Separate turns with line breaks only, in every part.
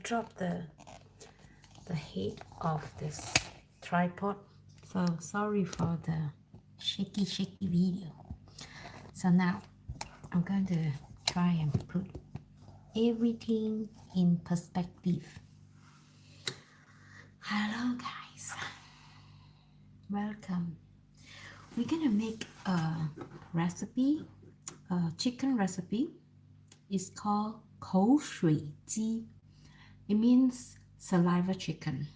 dropped the head of this tripod, so sorry for the shaky video. So now I'm going to try and put everything in perspective. Hello guys, welcome. We're gonna make a recipe, a chicken recipe. It's called Shui. It means saliva chicken.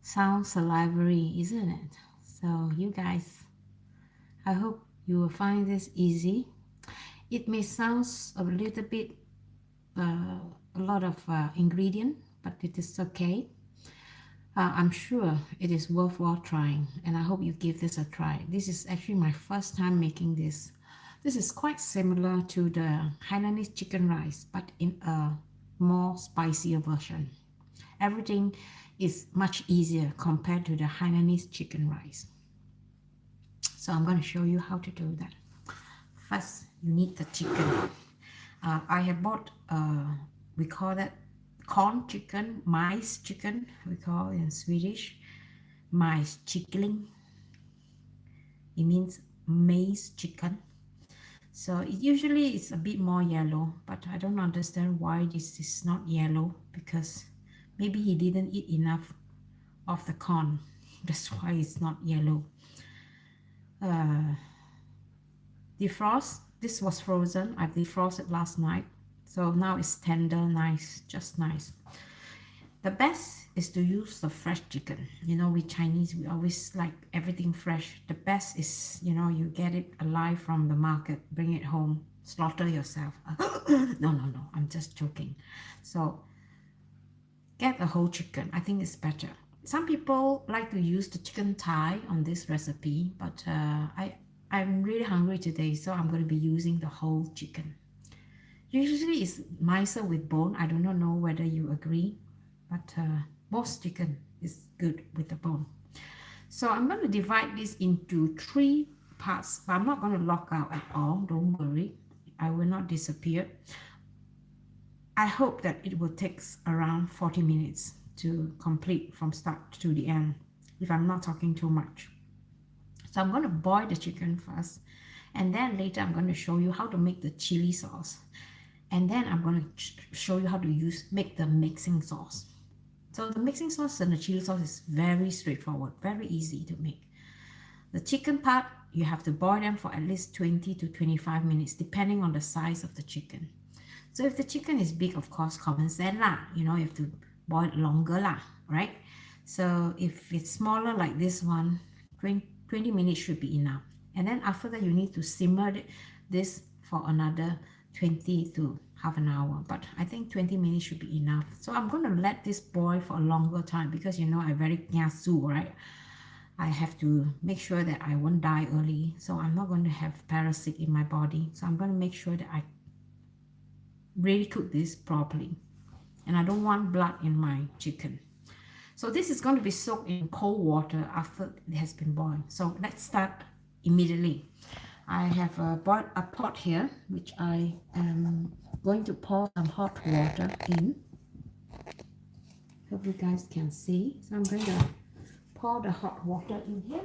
Sounds salivary, isn't it? So you guys, I hope you will find this easy. It may sound a little bit a lot of ingredient, but it is okay. I'm sure it is worthwhile trying, and I hope you give this a try. This is actually my first time making this. This is quite similar to the Hainanese chicken rice, but in a more spicier version. Everything is much easier compared to the Hainanese chicken rice. So I'm going to show you how to do that. First, you need the chicken. I have bought, we call that corn chicken, mice chicken, we call it in Swedish, mice chickling. It means maize chicken. So it usually is a bit more yellow, but I don't understand why this is not yellow, because maybe he didn't eat enough of the corn. That's why it's not yellow. Defrost. This was frozen. I defrosted last night. So now it's tender, nice, just nice. The best is to use the fresh chicken. You know, we Chinese, we always like everything fresh. The best is, you know, you get it alive from the market, bring it home, slaughter yourself. No, I'm just joking. So get the whole chicken. I think it's better. Some people like to use the chicken thigh on this recipe, but I'm really hungry today, so I'm going to be using the whole chicken. Usually it's nicer with bone. I do not know whether you agree, but most chicken is good with the bone. So I'm going to divide this into 3 parts, but I'm not going to lock out at all. Don't worry, I will not disappear. I hope that it will take around 40 minutes to complete from start to the end, if I'm not talking too much. So I'm going to boil the chicken first, and then later I'm going to show you how to make the chili sauce. And then I'm going to show you how to make the mixing sauce. So the mixing sauce and the chili sauce is very straightforward, very easy to make. The chicken part, you have to boil them for at least 20 to 25 minutes, depending on the size of the chicken. So if the chicken is big, of course, common sense lah. You know, you have to boil it longer lah, right? So if it's smaller like this one, 20 minutes should be enough. And then after that, you need to simmer this for another 20 to half an hour, but I think 20 minutes should be enough. So I'm going to let this boil for a longer time, because you know I'm very kiasu, right? I have to make sure that I won't die early, so I'm not going to have parasite in my body. So I'm going to make sure that I really cook this properly, and I don't want blood in my chicken. So this is going to be soaked in cold water after it has been boiled. So let's start immediately. I have a pot here, which I am going to pour some hot water in. Hope you guys can see. So I'm going to pour the hot water in here.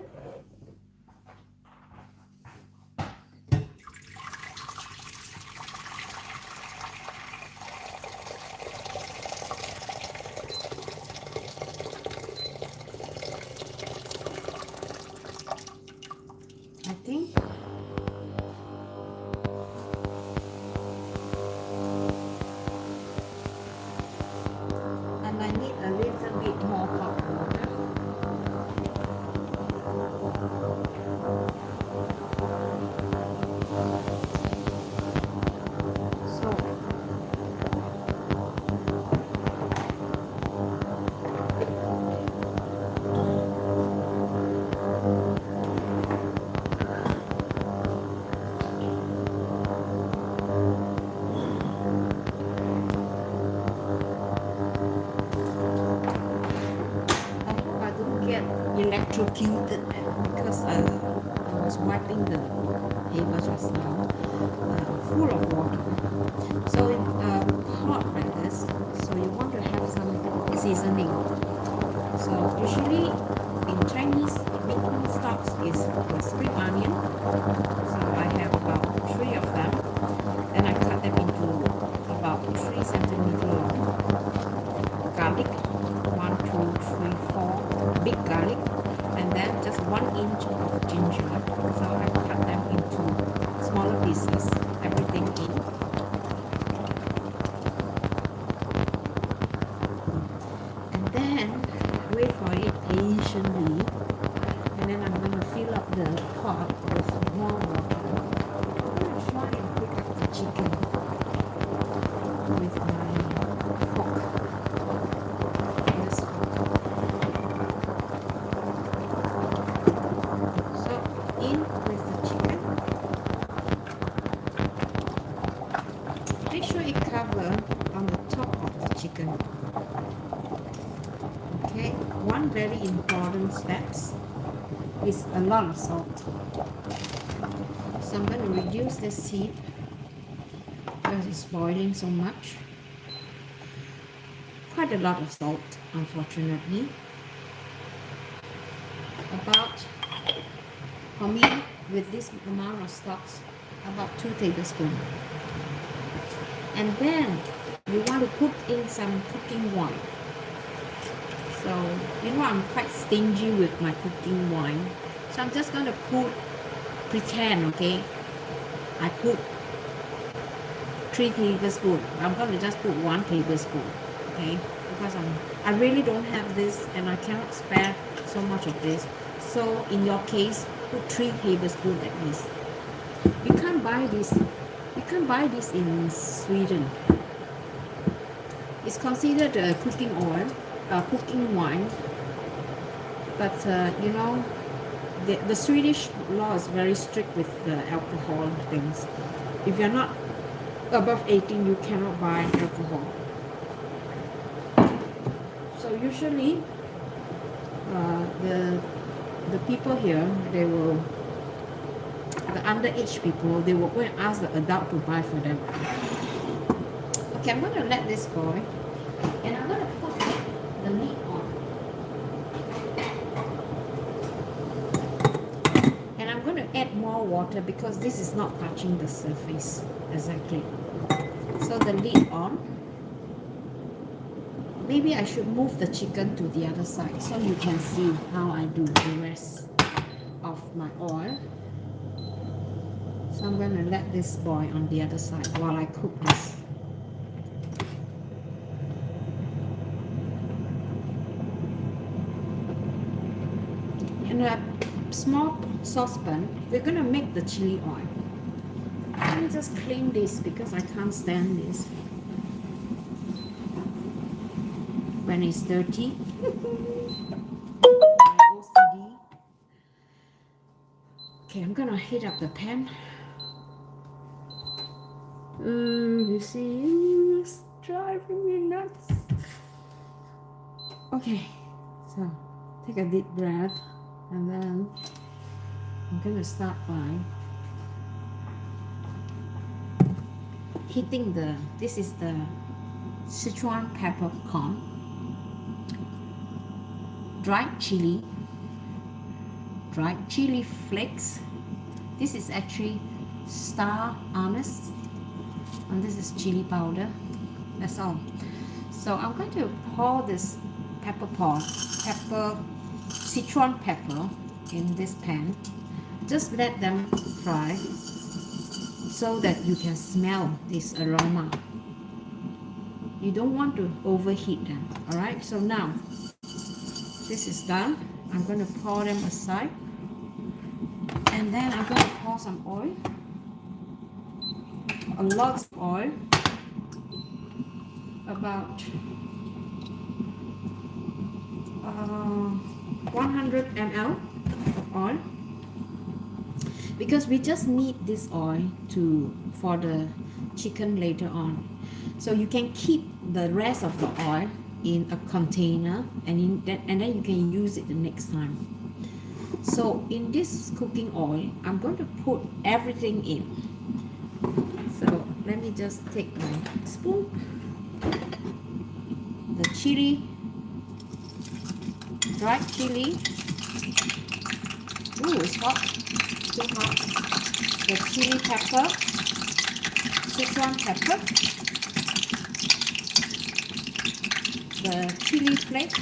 I think I need a little bit more hot water. Electrocuted because I was wiping the table just now, full of water. So in hot like this, so you want to seasoning. So usually in Chinese, meatball stocks is the spring onion. So I have about 3 of them. Then I cut them into about 3 centimeter long. Garlic, 1, 2, 3, 4 big garlic, and then just 1 inch of ginger. So I cut them into smaller pieces, everything in. And then wait for it patiently, and then I'm going to fill up the pot with more water. I'm going to try and pick up the chicken with my fork. This fork. So in with the chicken. Make sure it covers on the top of the chicken. Okay, one very important step is a lot of salt. So I'm going to reduce this heat because it's boiling so much. Quite a lot of salt, unfortunately. About, for me, with this amount of stocks, about 2 tablespoons. And then you want to put in some cooking wine. So, you know, I'm quite stingy with my cooking wine. So I'm just going to pretend, okay? I put 3 tablespoons. I'm going to just put 1 tablespoon, okay? Because I really don't have this and I cannot spare so much of this. So in your case, put 3 tablespoons at least. You can't buy this. You can't buy this in Sweden. It's considered a cooking oil. Cooking wine, but you know, the Swedish law is very strict with the alcohol things. If you're not above 18, you cannot buy alcohol. So usually the people here, they will, the underage people, they will go and ask the adult to buy for them. Okay, I'm going to let this boil, and I'm going to put the lid on. And I'm going to add more water because this is not touching the surface exactly. So the lid on. Maybe I should move the chicken to the other side so you can see how I do the rest of my oil. So I'm going to let this boil on the other side while I cook this. In a small saucepan, we're going to make the chili oil. Let me just clean this because I can't stand this when it's dirty. OCD. Okay, I'm going to heat up the pan. You see, it's driving me nuts. Okay, so take a deep breath. And then I'm going to start by heating this is the Sichuan peppercorn, dried chili flakes. This is actually star anise, and this is chili powder. That's all. So I'm going to pour this Sichuan pepper in this pan. Just let them fry so that you can smell this aroma. You don't want to overheat them. Alright, so now this is done. I'm going to pour them aside, and then I'm going to pour some oil, a lot of oil, about 100 ml of oil, because we just need this oil for the chicken later on. So you can keep the rest of the oil in a container, and then you can use it the next time. So in this cooking oil, I'm going to put everything in. So let me just take my spoon. The chili dried chili. Ooh, it's hot. Too hot. The chili pepper, Sichuan pepper, the chili flake,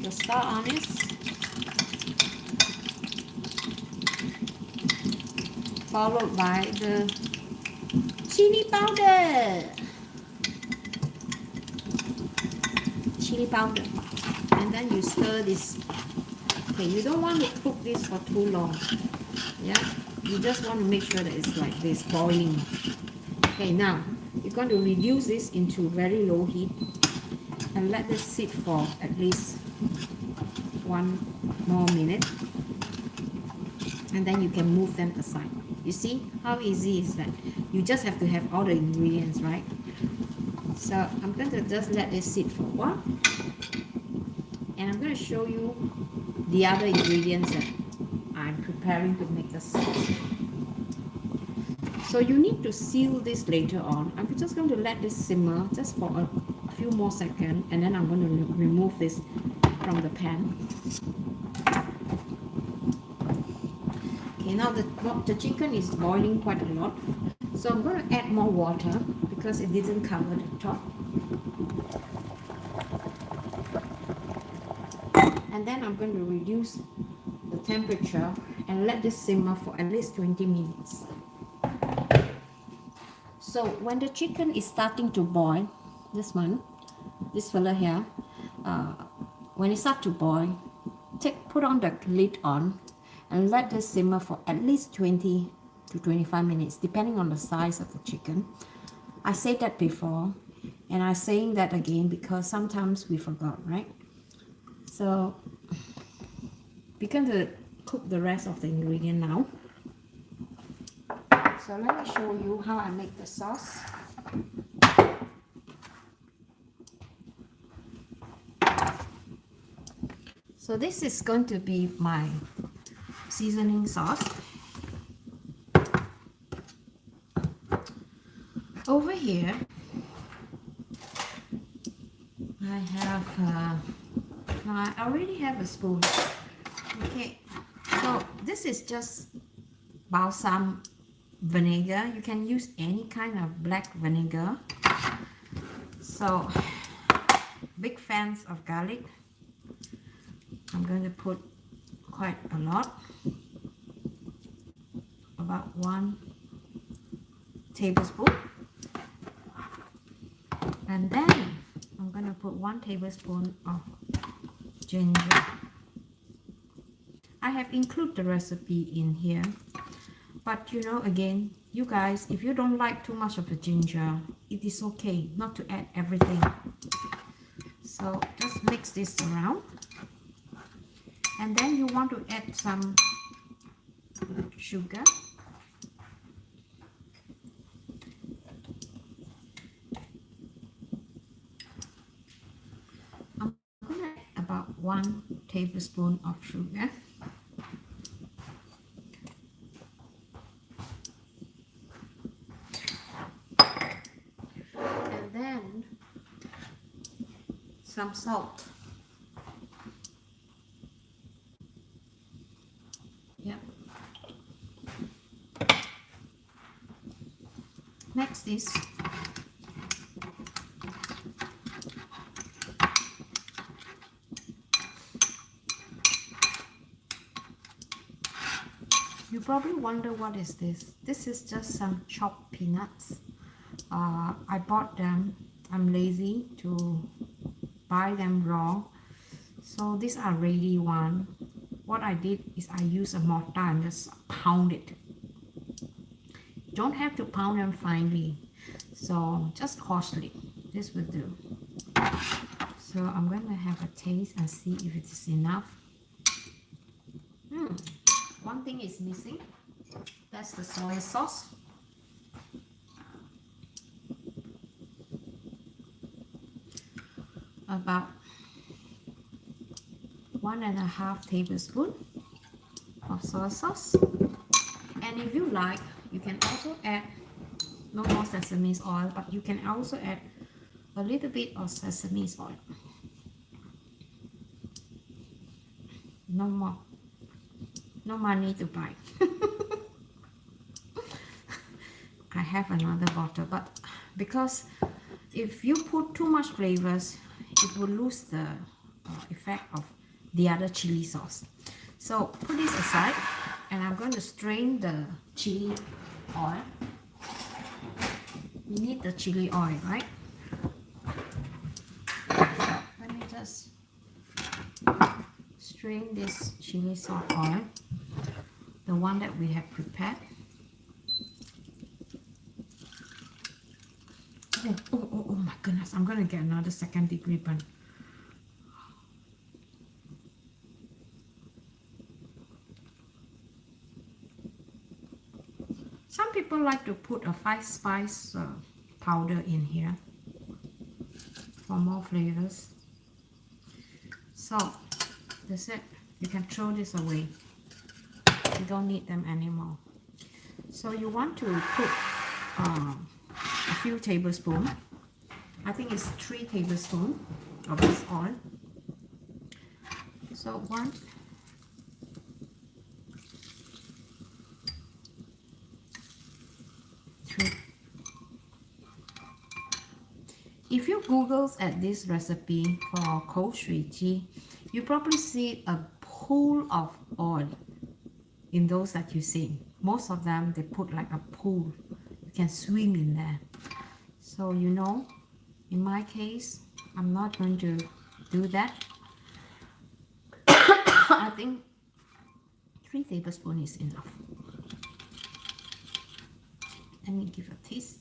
the star anise, followed by the chili powder. Chili powder. And then you stir this. Okay, you don't want to cook this for too long. Yeah, you just want to make sure that it's like this, boiling. Okay, now you're going to reduce this into very low heat and let this sit for at least 1 more minute, and then you can move them aside. You see how easy is that? You just have to have all the ingredients, right? So I'm going to just let this sit for a while, and I'm going to show you the other ingredients that I'm preparing to make the sauce. So you need to seal this later on. I'm just going to let this simmer just for a few more seconds, and then I'm going to remove this from the pan. Okay, now the chicken is boiling quite a lot, so I'm going to add more water because it didn't cover the top. And then I'm going to reduce the temperature and let this simmer for at least 20 minutes. So when the chicken is starting to boil, this fella here, when it starts to boil, put on the lid on and let this simmer for at least 20 to 25 minutes, depending on the size of the chicken. I said that before, and I'm saying that again because sometimes we forgot, right? So we're going to cook the rest of the ingredient now. So let me show you how I make the sauce. So this is going to be my seasoning sauce. Over here, I have, I already have a spoon. Okay, so this is just balsam vinegar. You can use any kind of black vinegar. So, big fans of garlic. I'm going to put quite a lot, about 1 tablespoon, and then I'm going to put 1 tablespoon of ginger. I have included the recipe in here, but you know, again, you guys, if you don't like too much of the ginger, it is okay not to add everything. So just mix this around, and then you want to add some sugar. I'm going to add about 1 tablespoon of sugar. And then some salt. Yep. Next is you probably wonder what is this. This is just some chopped peanuts. I bought them. I'm lazy to buy them raw, so these are ready one. What I did is I used a mortar and just pound it. You don't have to pound them finely, so just coarsely. This will do. So I'm going to have a taste and see if it is enough. One thing is missing. That's the soy sauce. About 1.5 tablespoons of soy sauce. And if you like, you can also add no more sesame oil, but you can also add a little bit of sesame oil. No more. No money to buy. I have another bottle, but because if you put too much flavors, it will lose the effect of the other chili sauce. So put this aside, and I'm going to strain the chili oil. You need the chili oil, right? Let me just strain this chili sauce oil, the one that we have prepared. Oh my goodness, I'm going to get another second-degree burn. Some people like to put a 5-spice powder in here for more flavors. So that's it. You can throw this away. You don't need them anymore. So you want to put a few tablespoons. I think it's 3 tablespoons of this oil. So 1, 3. If you Google at this recipe for cold Shui tea, you probably see a pool of oil in those that you see. Most of them, they put like a pool. You can swim in there. So you know, in my case, I'm not going to do that. I think 3 tablespoons is enough. Let me give a taste.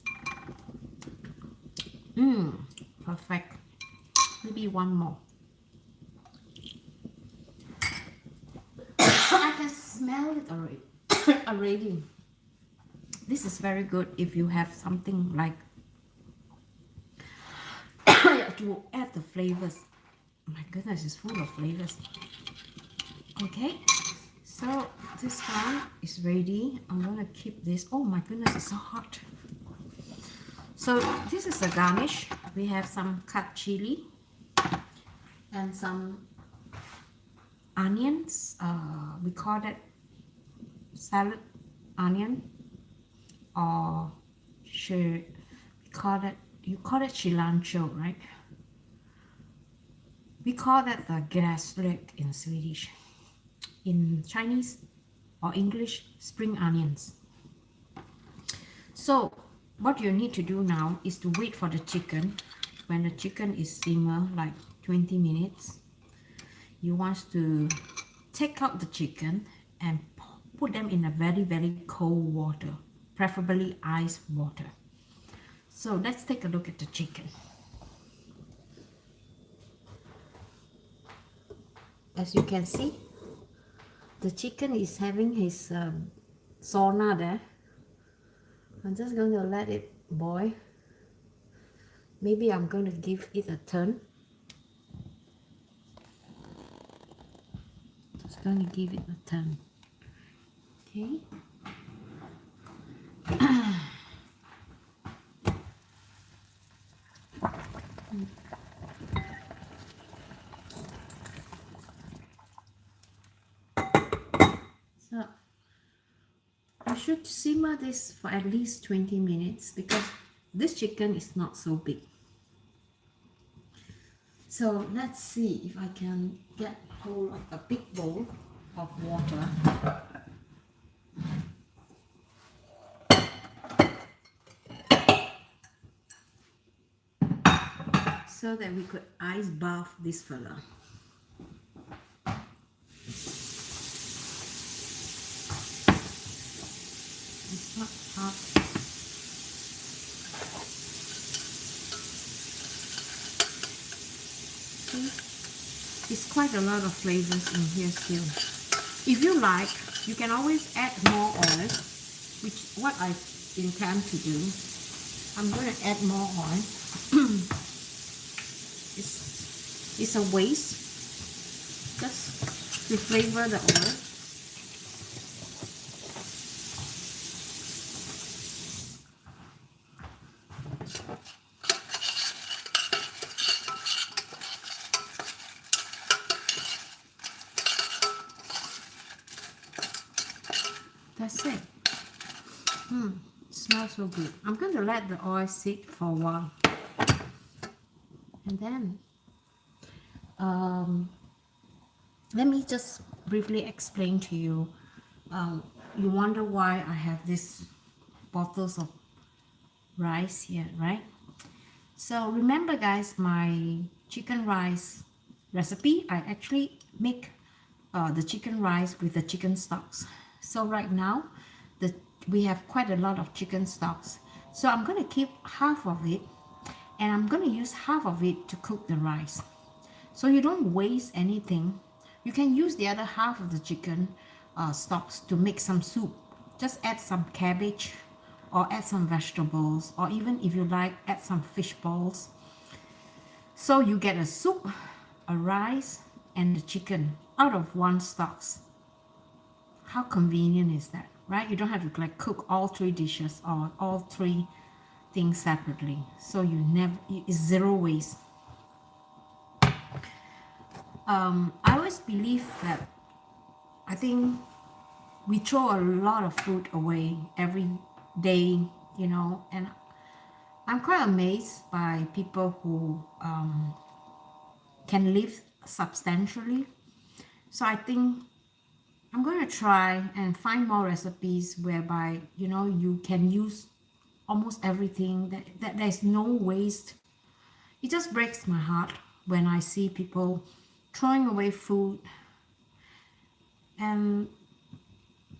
Perfect. Maybe one more. I can smell it already. This is very good if you have something like to add the flavors. My goodness, it's full of flavors. Okay, so this one is ready. I'm gonna keep this. Oh my goodness, it's so hot. So this is the garnish. We have some cut chili and some onions. We call that salad onion, or you call it cilantro, right? We call that the gräslök in Swedish. In Chinese or English, spring onions. So what you need to do now is to wait for the chicken. When the chicken is simmer like 20 minutes, you want to take out the chicken and put them in a very cold water, preferably ice water. So let's take a look at the chicken. As you can see, the chicken is having his sauna there. I'm just going to let it boil. Maybe I'm going to give it a turn. Just going to give it a turn. Okay. So you should simmer this for at least 20 minutes because this chicken is not so big. So let's see if I can get hold of a big bowl of water. So that we could ice bath this fella. It's not hot. See? It's quite a lot of flavors in here still. If you like, you can always add more oil, which what I intend to do. I'm going to add more oil. It's a waste just to flavor the oil. I said. Smells so good. I'm going to let the oil sit for a while. And then, let me just briefly explain to you. You wonder why I have these bottles of rice here, right? So remember guys, my chicken rice recipe, I actually make the chicken rice with the chicken stocks. So right now, we have quite a lot of chicken stocks. So I'm going to keep half of it and I'm going to use half of it to cook the rice. So you don't waste anything. You can use the other half of the chicken stocks to make some soup. Just add some cabbage or add some vegetables, or even if you like, add some fish balls. So you get a soup, a rice, and the chicken out of one stocks. How convenient is that, right? You don't have to like cook all three dishes or all three things separately. So it's zero waste. I always believe that I think we throw a lot of food away every day, you know, and I'm quite amazed by people who can live substantially. So I think I'm going to try and find more recipes whereby, you know, you can use almost everything, that there's no waste. It just breaks my heart when I see people throwing away food. And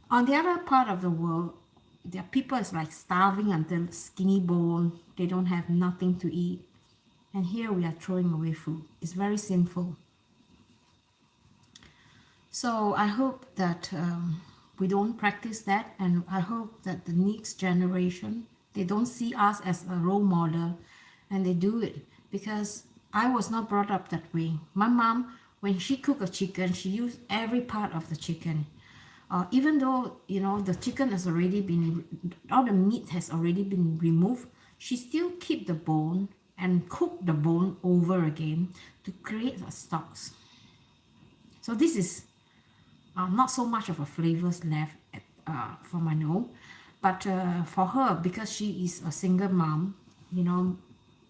on the other part of the world, there are people is like starving until skinny bone. They don't have nothing to eat. And here we are throwing away food. It's very sinful. So I hope that we don't practice that, and I hope that the next generation, they don't see us as a role model and they do it, because I was not brought up that way. My mom, when she cooked a chicken, she used every part of the chicken. Even though, you know, the chicken has already been, all the meat has already been removed, she still keep the bone and cook the bone over again to create the stocks. So this is not so much of a flavors left for my nose, but for her, because she is a single mom, you know,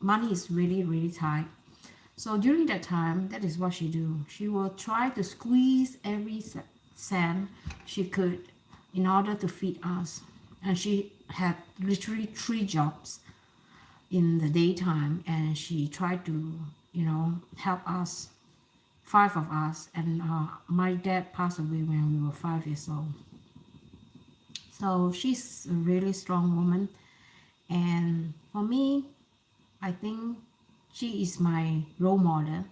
money is really tight. So during that time, that is what she do. She will try to squeeze every cent she could in order to feed us. And she had literally 3 jobs in the daytime, and she tried to, you know, help us, 5 of us. And my dad passed away when we were 5 years old. So she's a really strong woman, and for me, I think she is my role model,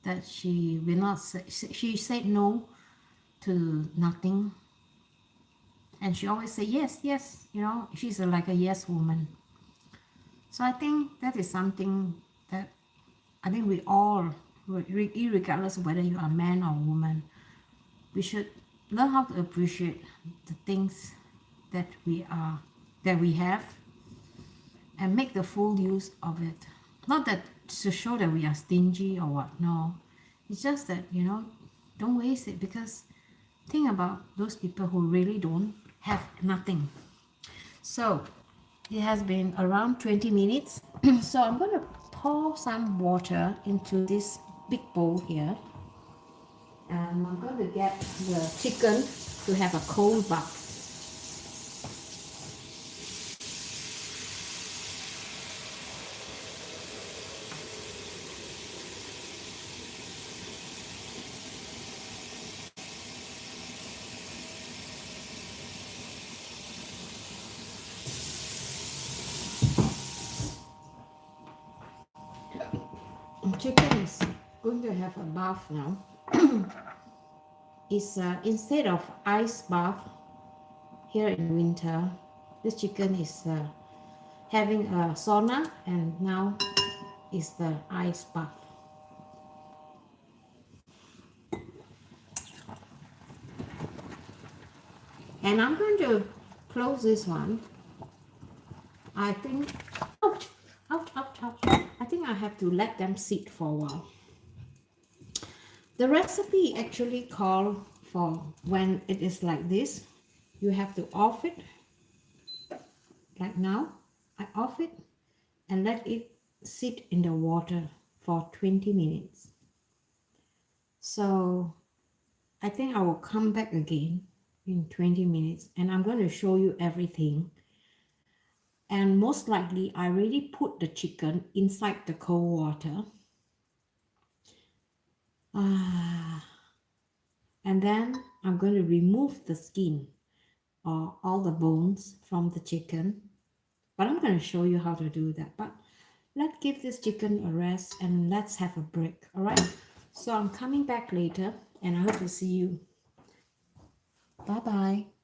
that she will not say, she said no to nothing, and she always say yes, you know, she's like a yes woman. So I think that is something that I think we all, regardless of whether you are a man or a woman, we should learn how to appreciate the things that we have, and make the full use of it. Not that to show that we are stingy or what, no. It's just that, you know, don't waste it, because think about those people who really don't have nothing. So it has been around 20 minutes. So I'm going to pour some water into this big bowl here, and I'm going to get the chicken to have a cold bath. Chicken is going to have a bath now. It's instead of ice bath here in winter, this chicken is having a sauna, and now is the ice bath. And I'm going to close this one. I think, ouch, ouch, ouch, ouch. I think I have to let them sit for a while. The recipe actually calls for, when it is like this, you have to off it. Like now, I off it and let it sit in the water for 20 minutes. So I think I will come back again in 20 minutes and I'm going to show you everything. And most likely I already put the chicken inside the cold water. And then I'm going to remove the skin or all the bones from the chicken. But I'm going to show you how to do that. But let's give this chicken a rest and let's have a break. All right. So I'm coming back later and I hope to see you. Bye-bye.